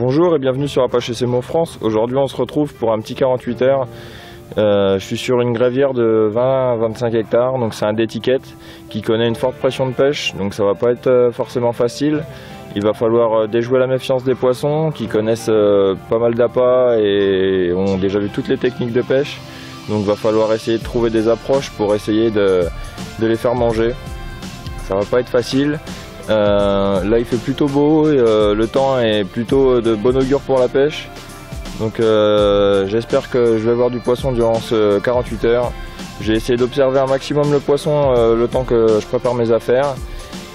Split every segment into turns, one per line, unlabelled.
Bonjour et bienvenue sur Apache SMO France. Aujourd'hui on se retrouve pour un petit 48 heures. Je suis sur une grévière de 20 à 25 hectares, donc c'est un d'étiquette qui connaît une forte pression de pêche, donc ça va pas être forcément facile. Il va falloir déjouer la méfiance des poissons qui connaissent pas mal d'appâts et ont déjà vu toutes les techniques de pêche. Donc il va falloir essayer de trouver des approches pour essayer de les faire manger. Ça va pas être facile. Là il fait plutôt beau, et, le temps est plutôt de bon augure pour la pêche. Donc j'espère que je vais avoir du poisson durant ce 48 heures. J'ai essayé d'observer un maximum le poisson le temps que je prépare mes affaires.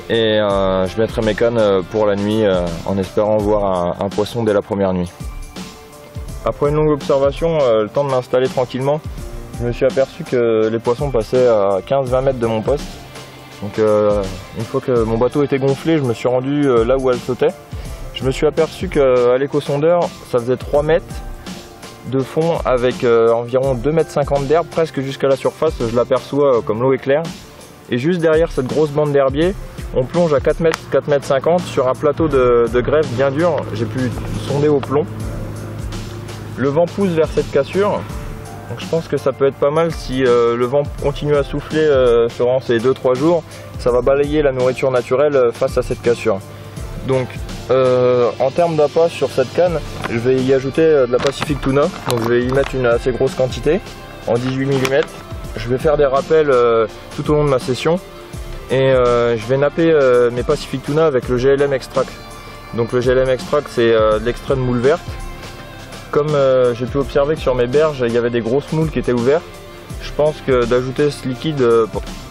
Et je mettrai mes cannes pour la nuit en espérant voir un poisson dès la première nuit. Après une longue observation, le temps de m'installer tranquillement, je me suis aperçu que les poissons passaient à 15-20 mètres de mon poste. Donc une fois que mon bateau était gonflé, je me suis rendu là où elle sautait. Je me suis aperçu qu'à l'éco-sondeur, ça faisait 3 mètres de fond avec environ 2,50 m d'herbe, presque jusqu'à la surface, je l'aperçois comme l'eau est claire. Et juste derrière cette grosse bande d'herbier, on plonge à 4 mètres, 4,50 m sur un plateau de grève bien dur. J'ai pu sonder au plomb. Le vent pousse vers cette cassure. Donc je pense que ça peut être pas mal si le vent continue à souffler durant ces 2-3 jours. Ça va balayer la nourriture naturelle face à cette cassure. Donc en termes d'appât sur cette canne, je vais y ajouter de la Pacific Tuna. Donc je vais y mettre une assez grosse quantité en 18 mm. Je vais faire des rappels tout au long de ma session. Et je vais napper mes Pacific Tuna avec le GLM Extract. Donc le GLM Extract, c'est de l'extrait de moule verte. Comme j'ai pu observer que sur mes berges il y avait des grosses moules qui étaient ouvertes, je pense que d'ajouter ce liquide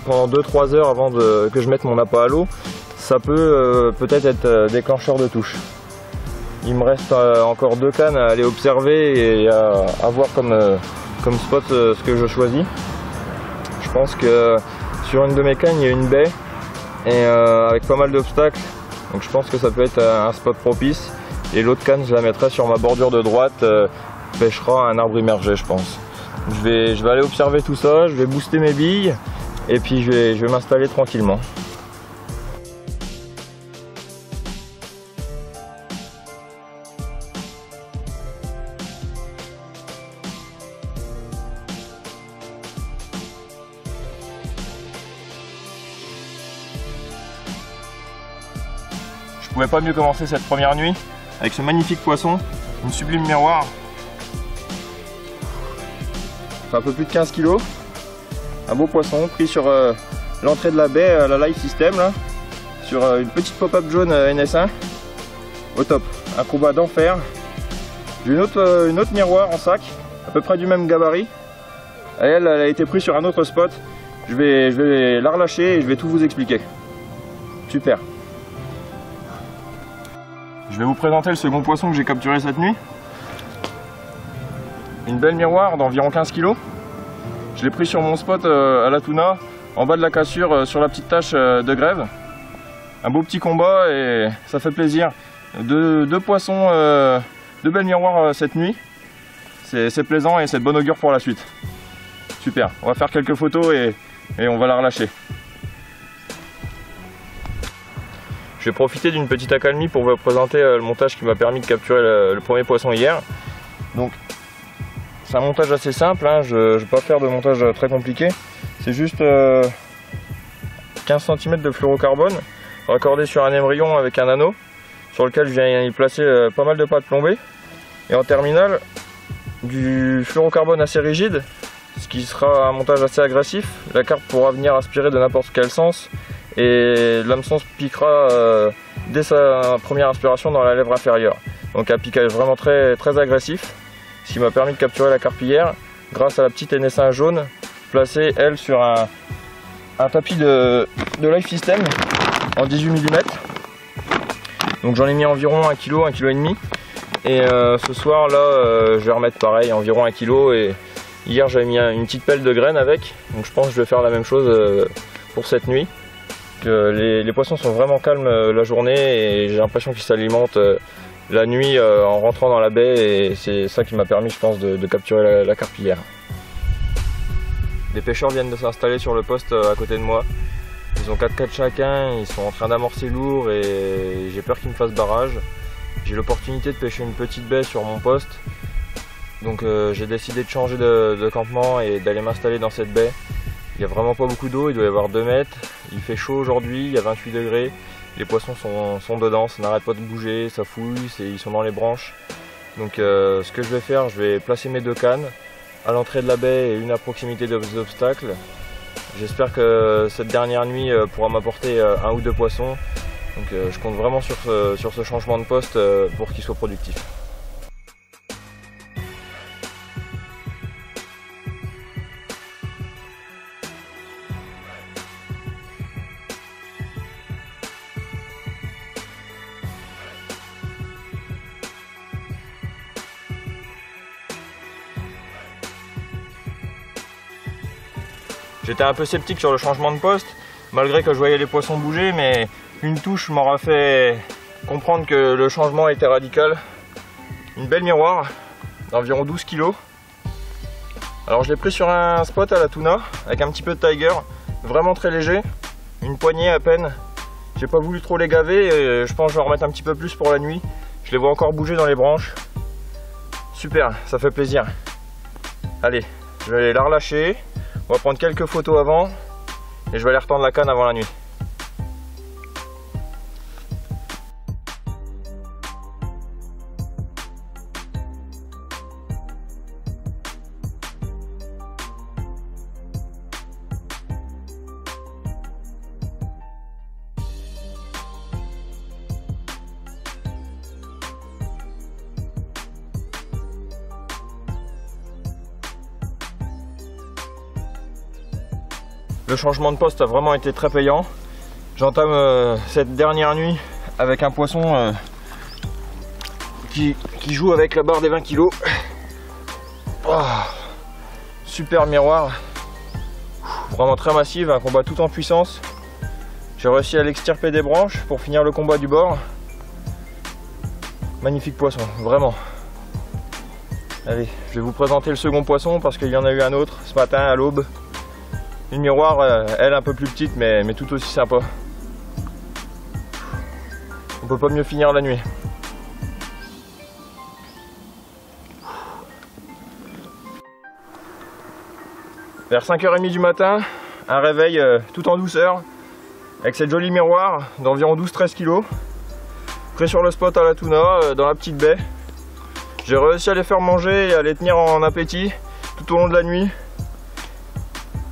pendant 2-3 heures avant que je mette mon appât à l'eau, ça peut peut-être être déclencheur de touche. Il me reste encore 2 cannes à aller observer et à voir comme spot ce que je choisis. Je pense que sur une de mes cannes il y a une baie et avec pas mal d'obstacles, donc je pense que ça peut être un spot propice. Et l'autre canne, je la mettrai sur ma bordure de droite, pêchera un arbre immergé, je pense. Je vais aller observer tout ça, je vais booster mes billes et puis je vais m'installer tranquillement. Je pouvais pas mieux commencer cette première nuit avec ce magnifique poisson, une sublime miroir. C'est un peu plus de 15 kg. Un beau poisson pris sur l'entrée de la baie à la Life System, là, sur une petite pop-up jaune NS1. Au top, un combat d'enfer. J'ai une autre miroir en sac, à peu près du même gabarit. Elle a été prise sur un autre spot. Je vais la relâcher et je vais tout vous expliquer. Super. Je vais vous présenter le second poisson que j'ai capturé cette nuit. Une belle miroir d'environ 15 kg. Je l'ai pris sur mon spot à la tuna, en bas de la cassure, sur la petite tache de grève. Un beau petit combat et ça fait plaisir. Deux poissons, deux belles miroirs cette nuit. C'est plaisant et c'est de bon augure pour la suite. Super, on va faire quelques photos et on va la relâcher. Je vais profiter d'une petite accalmie pour vous présenter le montage qui m'a permis de capturer le premier poisson hier. Donc c'est un montage assez simple, hein. Je ne vais pas faire de montage très compliqué. C'est juste 15 cm de fluorocarbone raccordé sur un émerillon avec un anneau sur lequel je viens y placer pas mal de pâte plombée. Et en terminale, du fluorocarbone assez rigide, ce qui sera un montage assez agressif. La carpe pourra venir aspirer de n'importe quel sens. Et l'hameçon se piquera dès sa première inspiration dans la lèvre inférieure. Donc un piquage vraiment très agressif, ce qui m'a permis de capturer la carpillière grâce à la petite NS1 jaune placée elle sur un tapis de Life System en 18 mm. Donc j'en ai mis environ 1 kg, 1,5 kg. Et ce soir là je vais remettre pareil environ 1 kg. Et hier j'avais mis une petite pelle de graines avec, donc je pense que je vais faire la même chose pour cette nuit. Les poissons sont vraiment calmes la journée et j'ai l'impression qu'ils s'alimentent la nuit en rentrant dans la baie, et c'est ça qui m'a permis, je pense, de capturer la carpillière. Les pêcheurs viennent de s'installer sur le poste à côté de moi. Ils ont 4 chacun, ils sont en train d'amorcer lourd et j'ai peur qu'ils me fassent barrage. j'ai l'opportunité de pêcher une petite baie sur mon poste. Donc j'ai décidé de changer de campement et d'aller m'installer dans cette baie. Il n'y a vraiment pas beaucoup d'eau, il doit y avoir 2 mètres. Il fait chaud aujourd'hui, il y a 28 degrés. Les poissons sont dedans, ça n'arrête pas de bouger, ça fouille, ils sont dans les branches. Donc ce que je vais faire, je vais placer mes 2 cannes à l'entrée de la baie et une à proximité des obstacles. J'espère que cette dernière nuit pourra m'apporter 1 ou 2 poissons. Donc je compte vraiment sur ce changement de poste pour qu'il soit productif. J'étais un peu sceptique sur le changement de poste, malgré que je voyais les poissons bouger, mais une touche m'aura fait comprendre que le changement était radical. Une belle miroir d'environ 12 kg. Alors je l'ai pris sur un spot à la tuna, avec un petit peu de tiger, vraiment très léger, une poignée à peine. J'ai pas voulu trop les gaver, et je pense que je vais en remettre un petit peu plus pour la nuit. Je les vois encore bouger dans les branches. Super, ça fait plaisir. Allez, je vais la relâcher. On va prendre quelques photos avant et je vais aller retendre la canne avant la nuit. Le changement de poste a vraiment été très payant. J'entame cette dernière nuit avec un poisson qui joue avec la barre des 20 kg. Oh, super miroir, vraiment très massive, un combat tout en puissance. J'ai réussi à l'extirper des branches pour finir le combat du bord. Magnifique poisson, vraiment. Allez, je vais vous présenter le second poisson parce qu'il y en a eu un autre ce matin à l'aube. Une miroir, elle un peu plus petite mais tout aussi sympa. On peut pas mieux finir la nuit. Vers 5h30 du matin, un réveil tout en douceur avec cette jolie miroir d'environ 12-13 kg. Prêt sur le spot à la tuna dans la petite baie. J'ai réussi à les faire manger et à les tenir en appétit tout au long de la nuit.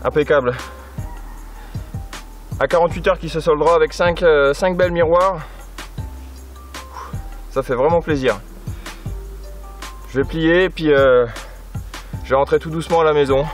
Impeccable. À 48 heures qui se soldera avec 5 belles miroirs. Ça fait vraiment plaisir. Je vais plier et puis je vais rentrer tout doucement à la maison.